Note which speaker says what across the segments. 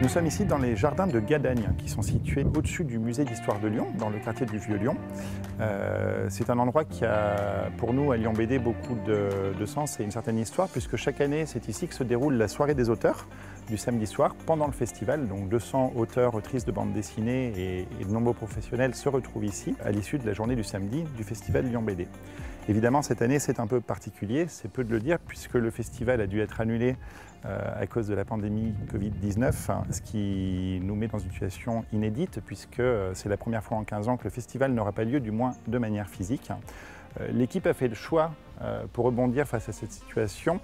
Speaker 1: Nous sommes ici dans les jardins de Gadagne, qui sont situés au-dessus du musée d'histoire de Lyon, dans le quartier du Vieux-Lyon. C'est un endroit qui a, pour nous, à Lyon BD, beaucoup de sens et une certaine histoire, puisque chaque année, c'est ici que se déroule la soirée des auteurs du samedi soir, pendant le festival. Donc 200 auteurs, autrices de bande dessinée et de nombreux professionnels se retrouvent ici, à l'issue de la journée du samedi du festival Lyon BD. Évidemment, cette année, c'est un peu particulier, c'est peu de le dire, puisque le festival a dû être annulé à cause de la pandémie Covid-19, ce qui nous met dans une situation inédite, puisque c'est la première fois en 15 ans que le festival n'aura pas lieu, du moins de manière physique. L'équipe a fait le choix, pour rebondir face à cette situation,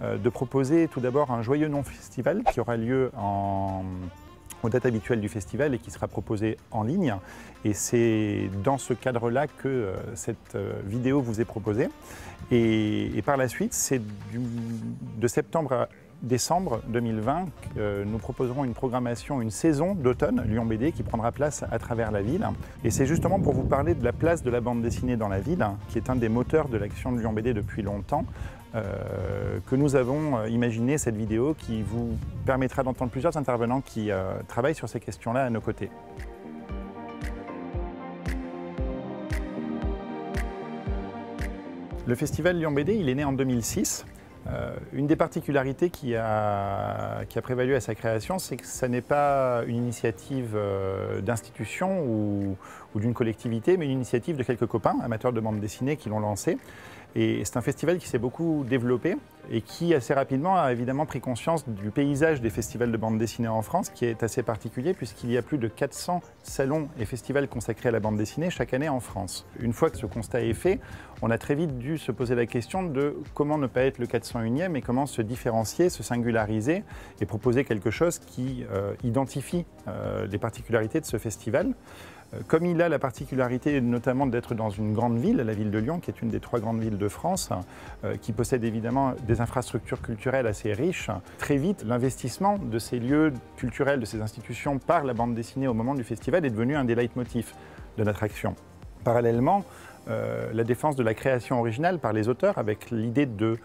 Speaker 1: de proposer tout d'abord un joyeux non-festival qui aura lieu aux dates habituelles du festival et qui sera proposé en ligne. Et c'est dans ce cadre-là que cette vidéo vous est proposée. Et par la suite, c'est de septembre à décembre 2020, nous proposerons une programmation, une saison d'automne Lyon BD qui prendra place à travers la ville. Et c'est justement pour vous parler de la place de la bande dessinée dans la ville, qui est un des moteurs de l'action de Lyon BD depuis longtemps, que nous avons imaginé cette vidéo qui vous permettra d'entendre plusieurs intervenants qui travaillent sur ces questions-là à nos côtés. Le festival Lyon BD, il est né en 2006. Une des particularités qui a prévalu à sa création, c'est que ce n'est pas une initiative d'institution ou d'une collectivité, mais une initiative de quelques copains amateurs de bande dessinée qui l'ont lancé. Et c'est un festival qui s'est beaucoup développé et qui assez rapidement a évidemment pris conscience du paysage des festivals de bande dessinée en France, qui est assez particulier puisqu'il y a plus de 400 salons et festivals consacrés à la bande dessinée chaque année en France. Une fois que ce constat est fait, on a très vite dû se poser la question de comment ne pas être le 401e et comment se différencier, se singulariser et proposer quelque chose qui identifie les particularités de ce festival. Comme il a la particularité notamment d'être dans une grande ville, la ville de Lyon, qui est une des 3 grandes villes de France, qui possède évidemment des infrastructures culturelles assez riches, très vite l'investissement de ces lieux culturels, de ces institutions par la bande dessinée au moment du festival est devenu un des leitmotifs de notre action. Parallèlement, la défense de la création originale par les auteurs avec l'idée de,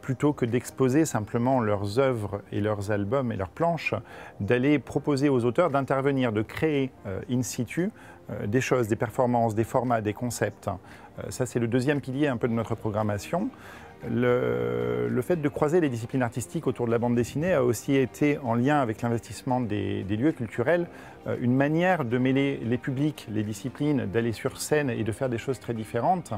Speaker 1: plutôt que d'exposer simplement leurs œuvres et leurs albums et leurs planches, d'aller proposer aux auteurs d'intervenir, de créer in situ des choses, des performances, des formats, des concepts. Ça, c'est le deuxième pilier un peu de notre programmation. Le fait de croiser les disciplines artistiques autour de la bande dessinée a aussi été, en lien avec l'investissement des lieux culturels, une manière de mêler les publics, les disciplines, d'aller sur scène et de faire des choses très différentes.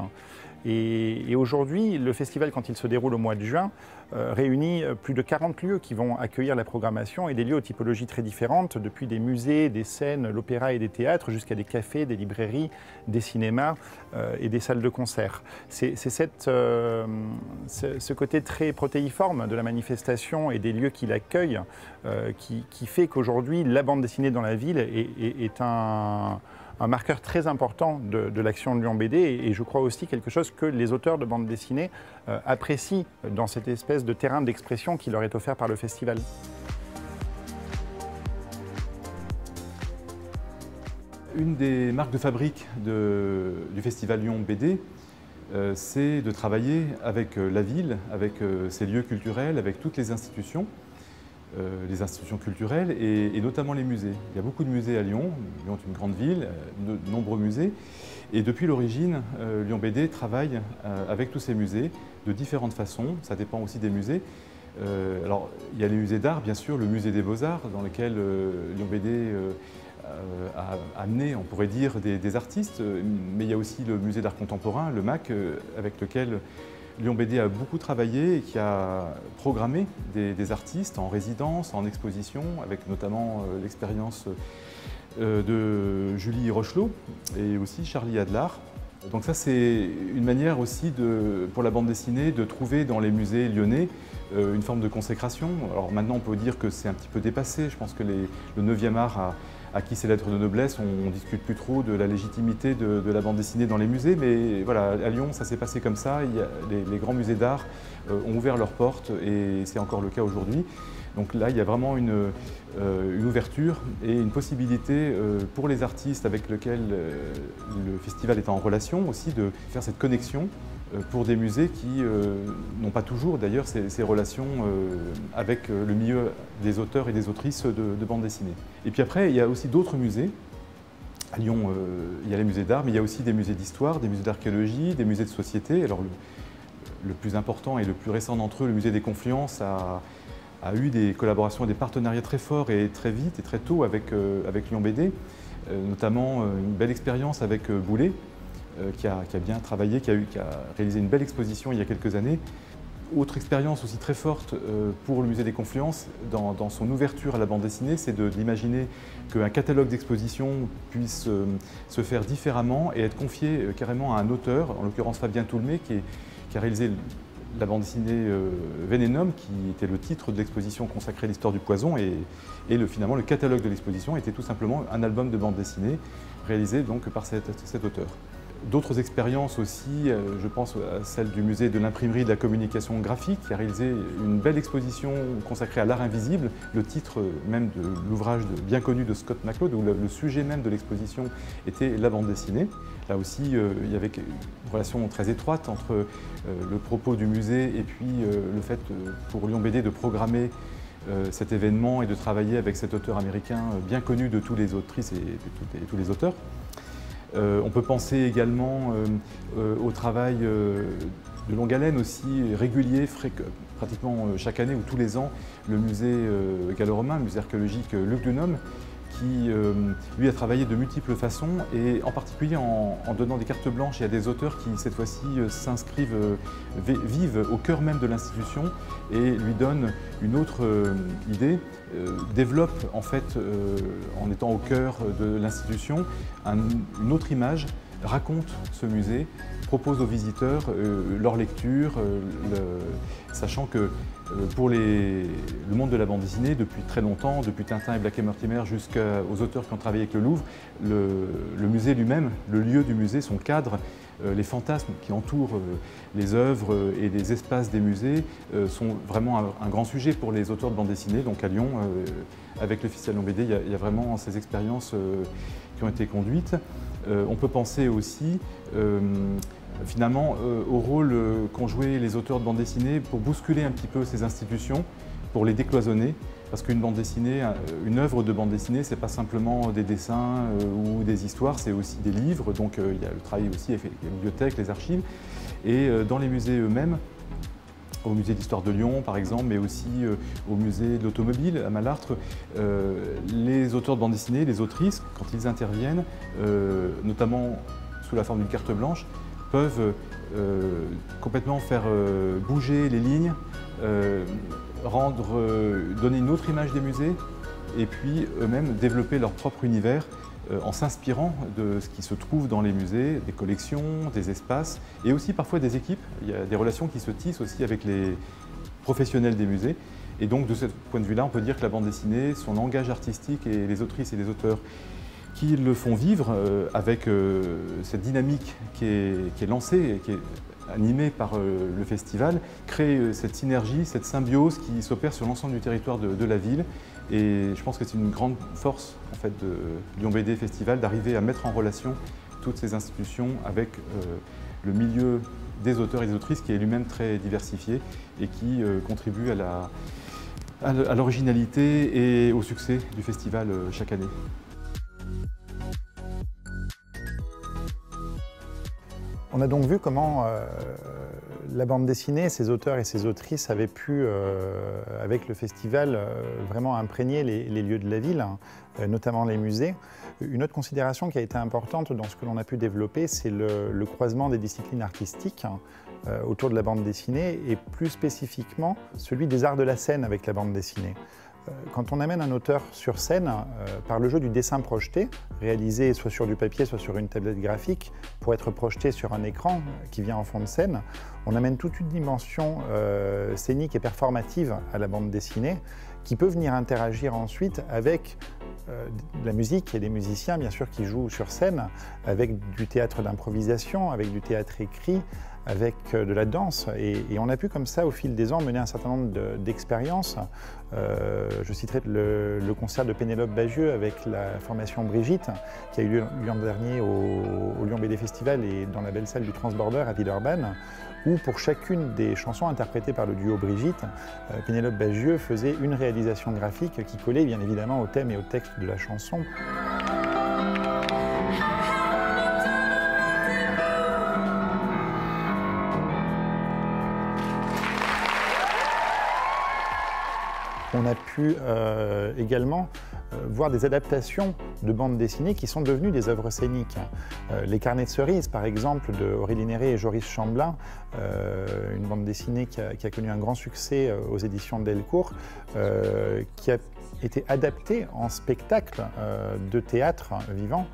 Speaker 1: Et aujourd'hui, le festival, quand il se déroule au mois de juin, réunit plus de 40 lieux qui vont accueillir la programmation et des lieux aux typologies très différentes, depuis des musées, des scènes, l'opéra et des théâtres, jusqu'à des cafés, des librairies, des cinémas et des salles de concert. C'est ce côté très protéiforme de la manifestation et des lieux qui l'accueillent qui fait qu'aujourd'hui, la bande dessinée dans la ville est un marqueur très important de l'action de Lyon BD et je crois aussi quelque chose que les auteurs de bande dessinée apprécient dans cette espèce de terrain d'expression qui leur est offert par le festival.
Speaker 2: Une des marques de fabrique du festival Lyon BD, c'est de travailler avec la ville, avec ses lieux culturels, avec toutes les institutions culturelles et notamment les musées. Il y a beaucoup de musées à Lyon. Lyon est une grande ville, de nombreux musées. Et depuis l'origine, Lyon BD travaille avec tous ces musées de différentes façons. Ça dépend aussi des musées. Alors, il y a les musées d'art, bien sûr, le musée des Beaux-Arts, dans lequel Lyon BD a amené, on pourrait dire, des artistes. Mais il y a aussi le musée d'art contemporain, le MAC, avec lequel Lyon BD a beaucoup travaillé et qui a programmé des artistes en résidence, en exposition, avec notamment l'expérience de Julie Rochelot et aussi Charlie Adlar. Donc ça, c'est une manière aussi pour la bande dessinée de trouver dans les musées lyonnais une forme de consécration. Alors maintenant, on peut dire que c'est un petit peu dépassé. Je pense que le 9e art a acquis ses lettres de noblesse. On ne discute plus trop de la légitimité de la bande dessinée dans les musées. Mais voilà, à Lyon, ça s'est passé comme ça. Les grands musées d'art ont ouvert leurs portes et c'est encore le cas aujourd'hui. Donc là, il y a vraiment une ouverture et une possibilité pour les artistes avec lesquels le festival est en relation aussi de faire cette connexion pour des musées qui n'ont pas toujours d'ailleurs ces relations avec le milieu des auteurs et des autrices de bande dessinée. Et puis après, il y a aussi d'autres musées. À Lyon, il y a les musées d'art, mais il y a aussi des musées d'histoire, des musées d'archéologie, des musées de société. Alors le plus important et le plus récent d'entre eux, le musée des Confluences, a eu des collaborations et des partenariats très forts et très vite et très tôt avec Lyon BD, notamment une belle expérience avec Boulet, qui a bien travaillé, qui a réalisé une belle exposition il y a quelques années. Autre expérience aussi très forte pour le musée des Confluences, dans son ouverture à la bande dessinée, c'est d'imaginer qu'un catalogue d'exposition puisse se faire différemment et être confié carrément à un auteur, en l'occurrence Fabien Toulmé, qui a réalisé la bande dessinée Vénénum, qui était le titre de l'exposition consacrée à l'histoire du poison, et finalement le catalogue de l'exposition était tout simplement un album de bande dessinée réalisé donc par cet auteur. D'autres expériences aussi, je pense à celle du musée de l'imprimerie et de la communication graphique, qui a réalisé une belle exposition consacrée à l'art invisible, le titre même de l'ouvrage bien connu de Scott McCloud, où le sujet même de l'exposition était la bande dessinée. Là aussi, il y avait une relation très étroite entre le propos du musée et puis le fait pour Lyon BD de programmer cet événement et de travailler avec cet auteur américain bien connu de tous les autrices et tous les auteurs. On peut penser également au travail de longue haleine aussi, régulier, pratiquement chaque année ou tous les ans, le musée gallo-romain, le musée archéologique Luc Dunham, qui lui a travaillé de multiples façons et en particulier en donnant des cartes blanches à des auteurs qui cette fois-ci s'inscrivent, vivent au cœur même de l'institution et lui donnent une autre idée, développe en fait en étant au cœur de l'institution une autre image, raconte ce musée, propose aux visiteurs leur lecture, sachant que pour le monde de la bande dessinée, depuis très longtemps, depuis Tintin et Black et Mortimer jusqu'aux auteurs qui ont travaillé avec le Louvre, le musée lui-même, le lieu du musée, son cadre, les fantasmes qui entourent les œuvres et les espaces des musées sont vraiment un grand sujet pour les auteurs de bande dessinée. Donc à Lyon, avec le Festival Lyon BD, il y a vraiment ces expériences qui ont été conduites. On peut penser aussi finalement au rôle qu'ont joué les auteurs de bande dessinée pour bousculer un petit peu ces institutions, pour les décloisonner, parce qu'une bande dessinée, une œuvre de bande dessinée, c'est pas simplement des dessins ou des histoires, c'est aussi des livres, donc il y a le travail aussi avec les bibliothèques, les archives, et dans les musées eux-mêmes, au musée d'histoire de Lyon par exemple, mais aussi au musée de l'automobile à Malartre, les auteurs de bande dessinée, les autrices, quand ils interviennent, notamment sous la forme d'une carte blanche, peuvent complètement faire bouger les lignes, donner une autre image des musées et puis eux-mêmes développer leur propre univers en s'inspirant de ce qui se trouve dans les musées, des collections, des espaces et aussi parfois des équipes. Il y a des relations qui se tissent aussi avec les professionnels des musées. Et donc de ce point de vue-là, on peut dire que la bande dessinée, son langage artistique et les autrices et les auteurs qui le font vivre avec cette dynamique qui est lancée et qui est animée par le festival, crée cette synergie, cette symbiose qui s'opère sur l'ensemble du territoire de la ville. Et je pense que c'est une grande force en fait, de Lyon BD Festival d'arriver à mettre en relation toutes ces institutions avec le milieu des auteurs et des autrices qui est lui-même très diversifié et qui contribue à l'originalité et au succès du festival chaque année.
Speaker 1: On a donc vu comment la bande dessinée, ses auteurs et ses autrices avaient pu, avec le festival, vraiment imprégner les lieux de la ville, notamment les musées. Une autre considération qui a été importante dans ce que l'on a pu développer, c'est le croisement des disciplines artistiques autour de la bande dessinée et plus spécifiquement celui des arts de la scène avec la bande dessinée. Quand on amène un auteur sur scène, par le jeu du dessin projeté, réalisé soit sur du papier, soit sur une tablette graphique, pour être projeté sur un écran qui vient en fond de scène, on amène toute une dimension scénique et performative à la bande dessinée qui peut venir interagir ensuite avec de la musique et des musiciens, bien sûr, qui jouent sur scène, avec du théâtre d'improvisation, avec du théâtre écrit, avec de la danse. Et on a pu comme ça, au fil des ans, mener un certain nombre d'expériences. Je citerai le concert de Pénélope Bagieux avec la formation Brigitte, qui a eu lieu l'an dernier au Lyon BD Festival et dans la belle salle du Transborder à Villeurbanne, où pour chacune des chansons interprétées par le duo Brigitte, Pénélope Bagieux faisait une réalisation graphique qui collait bien évidemment au thème et au texte de la chanson. On a pu également voir des adaptations de bandes dessinées qui sont devenues des œuvres scéniques. Les Carnets de cerises, par exemple, de Aurélie Néré et Joris Chamblin, une bande dessinée qui a connu un grand succès aux éditions Delcourt, qui a été adaptée en spectacle de théâtre vivant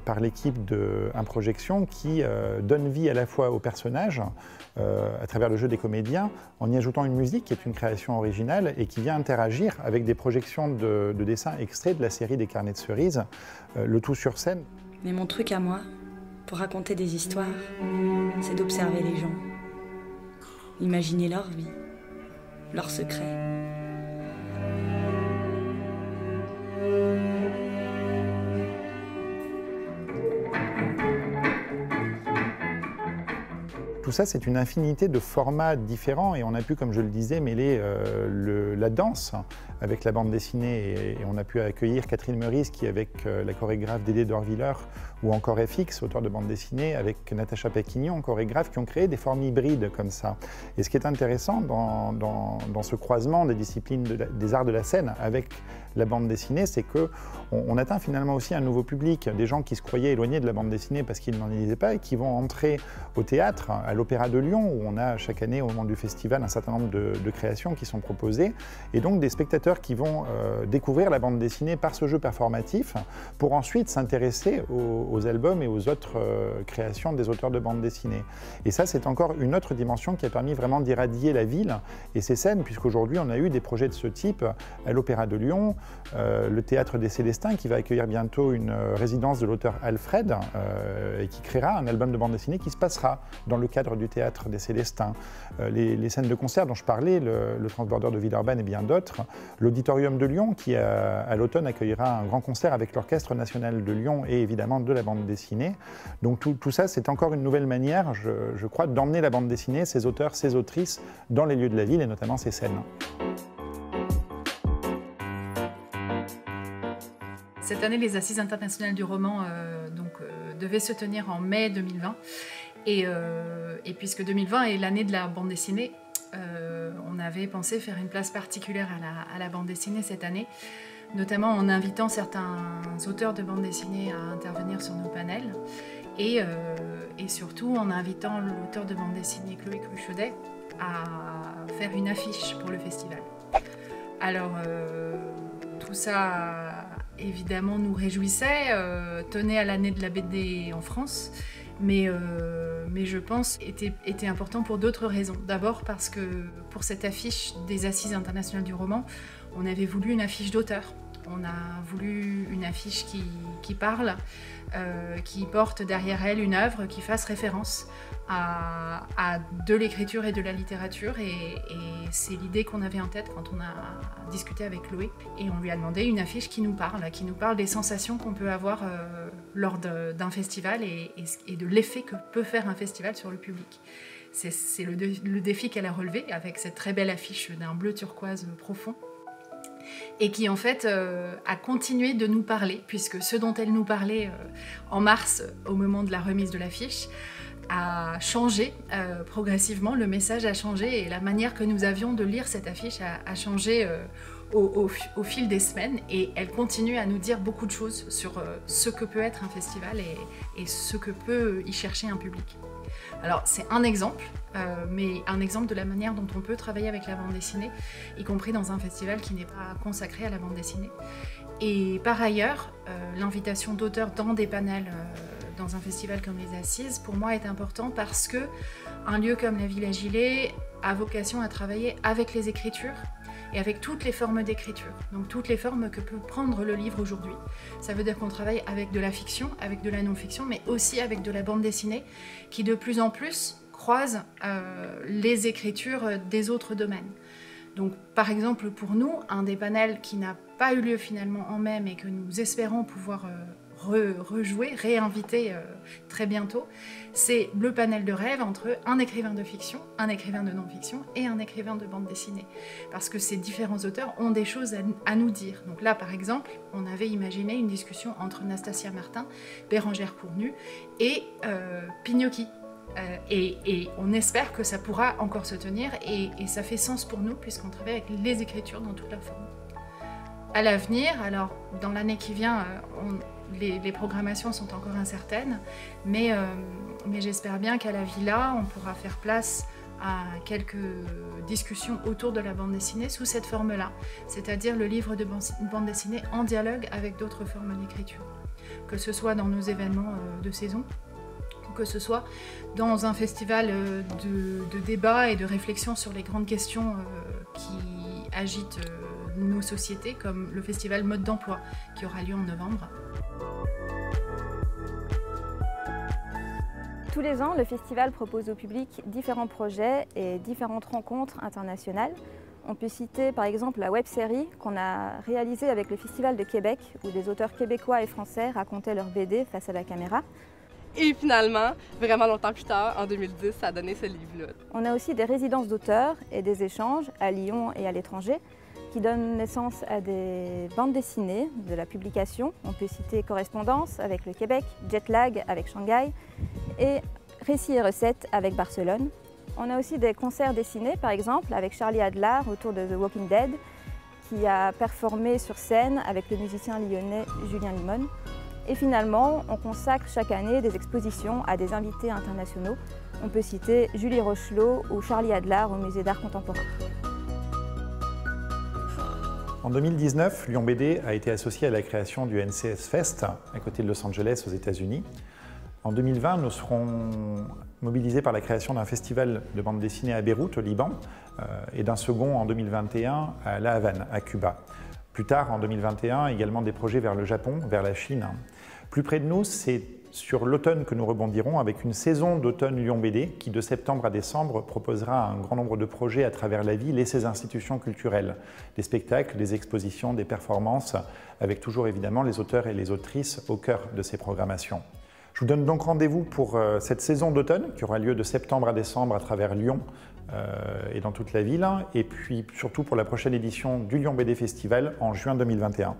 Speaker 1: par l'équipe de Improjection qui donne vie à la fois aux personnages à travers le jeu des comédiens en y ajoutant une musique qui est une création originale et qui vient interagir avec des projections de dessins extraits de la série des Carnets de cerises, le tout sur scène.
Speaker 3: Mais mon truc à moi, pour raconter des histoires, c'est d'observer les gens, imaginer leur vie, leurs secrets.
Speaker 1: Tout ça, c'est une infinité de formats différents et on a pu, comme je le disais, mêler la danse avec la bande dessinée et on a pu accueillir Catherine Meurice qui, avec la chorégraphe Dédé Dorviller ou encore FX, auteur de bande dessinée, avec Natacha Paquignon, chorégraphe, qui ont créé des formes hybrides comme ça. Et ce qui est intéressant dans ce croisement des disciplines des arts de la scène avec la bande dessinée, c'est qu'on atteint finalement aussi un nouveau public, des gens qui se croyaient éloignés de la bande dessinée parce qu'ils n'en lisaient pas et qui vont entrer au théâtre, à l'Opéra de Lyon, où on a chaque année au moment du festival un certain nombre de créations qui sont proposées, et donc des spectateurs qui vont découvrir la bande dessinée par ce jeu performatif pour ensuite s'intéresser aux albums et aux autres créations des auteurs de bande dessinée. Et ça, c'est encore une autre dimension qui a permis vraiment d'irradier la ville et ses scènes, puisqu'aujourd'hui on a eu des projets de ce type à l'Opéra de Lyon, le Théâtre des Célestins qui va accueillir bientôt une résidence de l'auteur Alfred et qui créera un album de bande dessinée qui se passera dans le cadre du Théâtre des Célestins. Les scènes de concert dont je parlais, le Transborder de Villeurbanne et bien d'autres, l'Auditorium de Lyon qui à l'automne accueillera un grand concert avec l'Orchestre National de Lyon et évidemment de la bande dessinée. Donc tout ça, c'est encore une nouvelle manière, je crois, d'emmener la bande dessinée, ses auteurs, ses autrices dans les lieux de la ville et notamment ses scènes.
Speaker 4: Cette année, les Assises internationales du roman devaient se tenir en mai 2020. Et puisque 2020 est l'année de la bande dessinée, on avait pensé faire une place particulière à la bande dessinée cette année, notamment en invitant certains auteurs de bande dessinée à intervenir sur nos panels et surtout en invitant l'auteur de bande dessinée Chloé Cruchaudet à faire une affiche pour le festival. Alors, tout ça, évidemment, nous réjouissait, tenait à l'année de la BD en France, mais je pense était important pour d'autres raisons. D'abord parce que pour cette affiche des Assises internationales du roman, on avait voulu une affiche d'auteur. On a voulu une affiche qui parle, qui porte derrière elle une œuvre qui fasse référence à de l'écriture et de la littérature. Et c'est l'idée qu'on avait en tête quand on a discuté avec Chloé. Et on lui a demandé une affiche qui nous parle des sensations qu'on peut avoir lors d'un festival et de l'effet que peut faire un festival sur le public. C'est le défi qu'elle a relevé avec cette très belle affiche d'un bleu turquoise profond. Et qui en fait a continué de nous parler, puisque ce dont elle nous parlait en mars, au moment de la remise de l'affiche, a changé progressivement, le message a changé et la manière que nous avions de lire cette affiche a changé au fil des semaines, et elle continue à nous dire beaucoup de choses sur ce que peut être un festival et ce que peut y chercher un public. Alors c'est un exemple, mais un exemple de la manière dont on peut travailler avec la bande dessinée, y compris dans un festival qui n'est pas consacré à la bande dessinée. Et par ailleurs, l'invitation d'auteurs dans des panels dans un festival comme les Assises, pour moi est important parce que un lieu comme la Villa Gilet a vocation à travailler avec les écritures, et avec toutes les formes d'écriture, donc toutes les formes que peut prendre le livre aujourd'hui. Ça veut dire qu'on travaille avec de la fiction, avec de la non-fiction, mais aussi avec de la bande dessinée qui de plus en plus croise les écritures des autres domaines. Donc par exemple pour nous, un des panels qui n'a pas eu lieu finalement en mai mais que nous espérons pouvoir rejouer, réinviter très bientôt, c'est le panel de rêve entre un écrivain de fiction, un écrivain de non-fiction et un écrivain de bande dessinée. Parce que ces différents auteurs ont des choses à nous dire. Donc là, par exemple, on avait imaginé une discussion entre Nastasia Martin, Bérangère Cournu et Pignocchi. Et on espère que ça pourra encore se tenir et ça fait sens pour nous puisqu'on travaille avec les écritures dans toute leur forme. À l'avenir, alors dans l'année qui vient, les programmations sont encore incertaines, mais j'espère bien qu'à la Villa, on pourra faire place à quelques discussions autour de la bande dessinée sous cette forme-là, c'est-à-dire le livre de bande dessinée en dialogue avec d'autres formes d'écriture, que ce soit dans nos événements de saison, que ce soit dans un festival de débat et de réflexion sur les grandes questions qui agitent nos sociétés, comme le festival Mode d'emploi, qui aura lieu en novembre.
Speaker 5: Tous les ans, le festival propose au public différents projets et différentes rencontres internationales. On peut citer par exemple la web-série qu'on a réalisée avec le Festival de Québec, où des auteurs québécois et français racontaient leurs BD face à la caméra.
Speaker 6: Et finalement, vraiment longtemps plus tard, en 2010, ça a donné ce livre-là.
Speaker 5: On a aussi des résidences d'auteurs et des échanges à Lyon et à l'étranger qui donnent naissance à des bandes dessinées, de la publication. On peut citer Correspondance avec le Québec, Jetlag avec Shanghai et Récits et recettes avec Barcelone. On a aussi des concerts dessinés, par exemple, avec Charlie Adler autour de The Walking Dead, qui a performé sur scène avec le musicien lyonnais Julien Limon. Et finalement, on consacre chaque année des expositions à des invités internationaux. On peut citer Julie Rochelot ou Charlie Adler au Musée d'art contemporain.
Speaker 1: En 2019, Lyon BD a été associé à la création du NCS Fest à côté de Los Angeles aux États-Unis. En 2020, nous serons mobilisés par la création d'un festival de bande dessinée à Beyrouth, au Liban, et d'un second en 2021 à La Havane, à Cuba. Plus tard, en 2021, également des projets vers le Japon, vers la Chine. Plus près de nous, c'est sur l'automne que nous rebondirons avec une saison d'automne Lyon BD qui, de septembre à décembre, proposera un grand nombre de projets à travers la ville et ses institutions culturelles. Des spectacles, des expositions, des performances, avec toujours évidemment les auteurs et les autrices au cœur de ces programmations. Je vous donne donc rendez-vous pour cette saison d'automne qui aura lieu de septembre à décembre à travers Lyon et dans toute la ville, et puis surtout pour la prochaine édition du Lyon BD Festival en juin 2021.